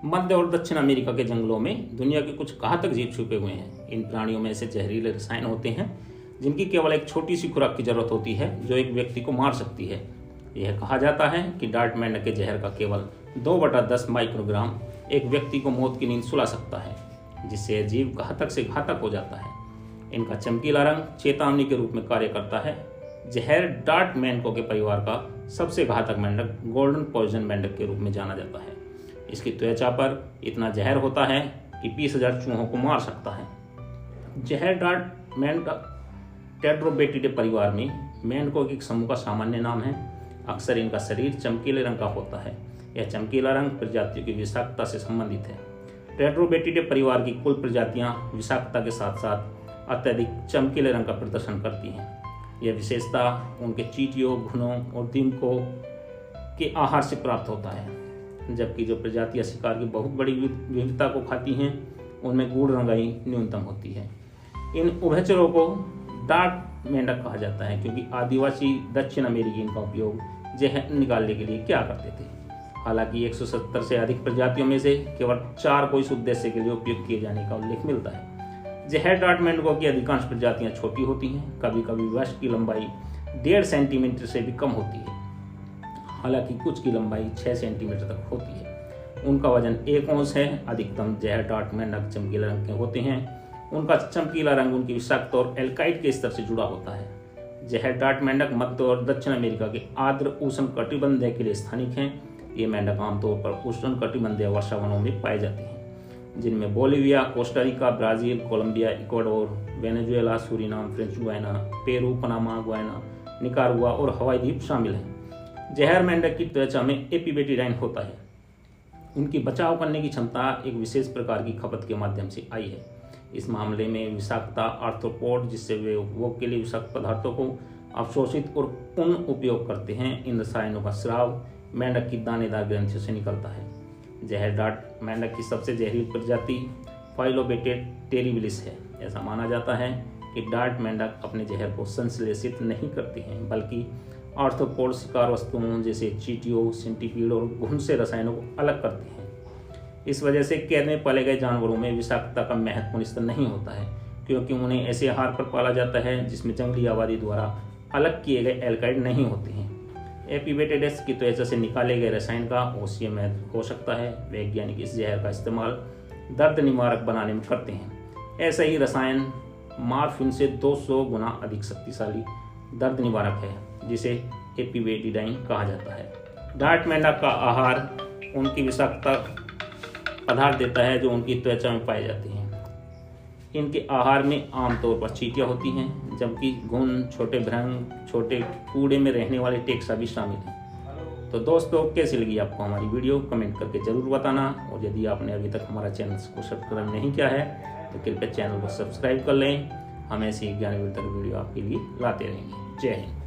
मध्य और दक्षिण अमेरिका के जंगलों में दुनिया के कुछ घातक जीव छुपे हुए हैं। इन प्राणियों में ऐसे जहरीले रसायन होते हैं जिनकी केवल एक छोटी सी खुराक की जरूरत होती है जो एक व्यक्ति को मार सकती है। यह कहा जाता है कि डार्ट मेंढक के जहर का केवल 2/10 माइक्रोग्राम एक व्यक्ति को मौत की नींद सुला सकता है, जिससे यह जीव घातक से घातक हो जाता है। इनका चमकीला रंग चेतावनी के रूप में कार्य करता है। जहर डार्ट मेंढकों के परिवार का सबसे घातक मेंढक गोल्डन पॉइजन मेंढक के रूप में जाना जाता है। इसकी त्वचा पर इतना जहर होता है कि 20,000 चूहों को मार सकता है। जहर डार्ट मेंढक टेट्रोबेटिडे परिवार में मेंढकों के एक समूह का सामान्य नाम है। अक्सर इनका शरीर चमकीले रंग का होता है। यह चमकीला रंग प्रजातियों की विषाक्तता से संबंधित है। टेट्रोबेटिडे परिवार की कुल प्रजातियां विषाक्तता के साथ साथ अत्यधिक चमकीले रंग का प्रदर्शन करती हैं। यह विशेषता उनके चींटियों, घुनों और दीमकों के आहार से प्राप्त होता है, जबकि जो प्रजातियां शिकार की बहुत बड़ी विविधता को खाती हैं उनमें गूढ़ रंगाई न्यूनतम होती है। इन उभयचरों को डार्ट मेंढक कहा जाता है क्योंकि आदिवासी दक्षिण अमेरिकी इनका उपयोग जहर निकालने के लिए क्या करते थे। हालांकि 170 से अधिक प्रजातियों में से केवल 4 को इस उद्देश्य के लिए उपयोग किए जाने का उल्लेख मिलता है। जहर डार्ट मेंढकों की अधिकांश प्रजातियां छोटी होती हैं। कभी कभी वयस्क की लंबाई 1.5 सेंटीमीटर से भी कम होती है, हालांकि कुछ की लंबाई 6 सेंटीमीटर तक होती है। उनका वजन 1 औंस है। अधिकतम जहर डार्ट मेंढक चमकीले रंग के होते हैं। उनका चमकीला रंग उनकी विषाक्त और एल्काइड के स्तर से जुड़ा होता है। जहर डार्ट मेंढक मध्य और दक्षिण अमेरिका के आर्द्र उष्ण कटिबंधीय के लिए स्थानिक हैं। ये मेंढक आमतौर पर उष्ण कटिबंधीय वर्षावनों में पाए जाते हैं, जिनमें Bolivia, Costa Rica, Brazil, Colombia, Ecuador, Venezuela, Suriname, French Guiana, Peru, Panama, Guyana, Nicaragua और हवाई द्वीप शामिल हैं। जहर मेंढक की त्वचा में एपिवेटिडाइन होता है। उनकी बचाव करने की क्षमता एक विशेष प्रकार की खपत के माध्यम से आई है। इस मामले में विषाक्तता आर्थ्रोपोड, जिससे वे उपभोग के लिए विषाक्त पदार्थों को अवशोषित और पुनः उपयोग करते हैं। इन रसायनों का स्राव मेंढक की दानेदार ग्रंथियों से निकलता है। जहर डार्ट मेंढक की सबसे जहरीली प्रजाति फाइलोबेटेड टेरिबिलिस है। ऐसा माना जाता है कि डार्ट मेंढक अपने जहर को संश्लेषित नहीं करते हैं, बल्कि आर्थ्रोपोड शिकार वस्तुओं जैसे चींटियों, सेंटीपीड और घुन से रसायनों को अलग करते हैं। इस वजह से कैद में पाले गए जानवरों में विषाक्तता का महत्वपूर्ण स्तर नहीं होता है, क्योंकि उन्हें ऐसे आहार पर पाला जाता है जिसमें जंगली आबादी द्वारा अलग किए गए एल्काइड नहीं होते हैं। एपिवेटिडस की त्वचा से निकाले गए रसायन का औषधीय महत्व हो सकता है। वैज्ञानिक इस जहर का इस्तेमाल दर्द निवारक बनाने में करते हैं। ऐसा ही रसायन मार्फिन से 200 गुना अधिक शक्तिशाली दर्द निवारक है, जिसे एपिवेटिडाइन कहा जाता है। डार्ट मेंढक का आहार उनकी विषाक्तता पदार्थ देता है जो उनकी त्वचा में पाए जाते हैं। इनके आहार में आमतौर पर चींटियां होती हैं, जबकि घुन, छोटे भृंग, छोटे कूड़े में रहने वाले टेक्सा भी शामिल हैं। तो दोस्तों, कैसी लगी आपको हमारी वीडियो, कमेंट करके जरूर बताना। और यदि आपने अभी तक हमारा चैनल को सब्सक्राइब नहीं किया है तो कृपया चैनल को सब्सक्राइब कर लें। हम ऐसी ज्ञानवर्धक वीडियो आपके लिए लाते रहेंगे। जय हिंद।